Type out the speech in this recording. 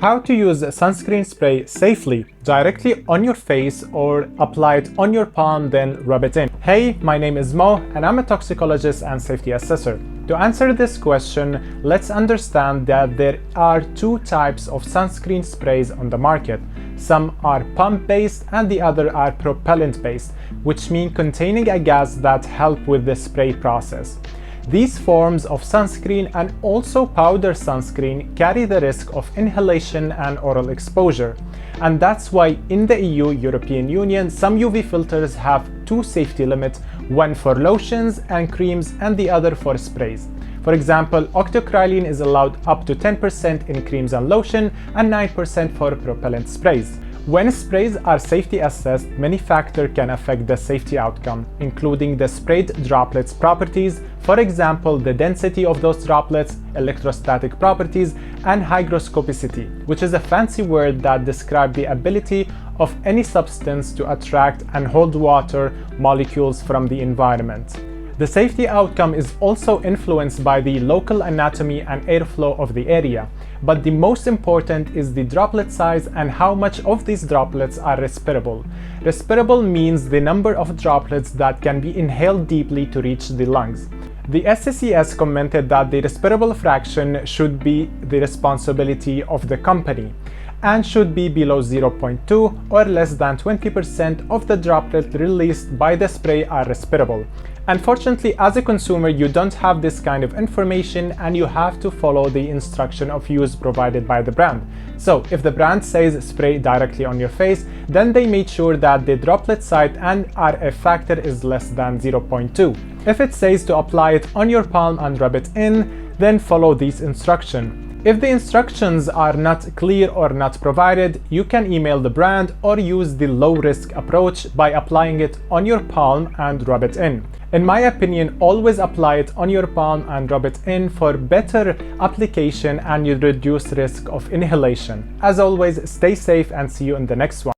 How to use sunscreen spray safely, directly on your face or apply it on your palm then rub it in. Hey, my name is Mo and I'm a toxicologist and safety assessor. To answer this question, let's understand that there are two types of sunscreen sprays on the market. Some are pump-based and the other are propellant-based, which mean containing a gas that help with the spray process. These forms of sunscreen and also powder sunscreen carry the risk of inhalation and oral exposure. And that's why in the EU, European Union, some UV filters have two safety limits, one for lotions and creams and the other for sprays. For example, octocrylene is allowed up to 10% in creams and lotion and 9% for propellant sprays. When sprays are safety assessed, many factors can affect the safety outcome, including the sprayed droplets properties, for example, the density of those droplets, electrostatic properties, and hygroscopicity, which is a fancy word that describes the ability of any substance to attract and hold water molecules from the environment. The safety outcome is also influenced by the local anatomy and airflow of the area, but the most important is the droplet size and how much of these droplets are respirable. Respirable means the number of droplets that can be inhaled deeply to reach the lungs. The SCCS commented that the respirable fraction should be the responsibility of the company and should be below 0.2 or less than 20% of the droplet released by the spray are respirable. Unfortunately, as a consumer, you don't have this kind of information and you have to follow the instruction of use provided by the brand. So if the brand says spray directly on your face, then they made sure that the droplet size and RF factor is less than 0.2. If it says to apply it on your palm and rub it in, then follow these instructions. If the instructions are not clear or not provided, you can email the brand or use the low-risk approach by applying it on your palm and rub it in. In my opinion, always apply it on your palm and rub it in for better application and you reduce risk of inhalation. As always, stay safe and see you in the next one.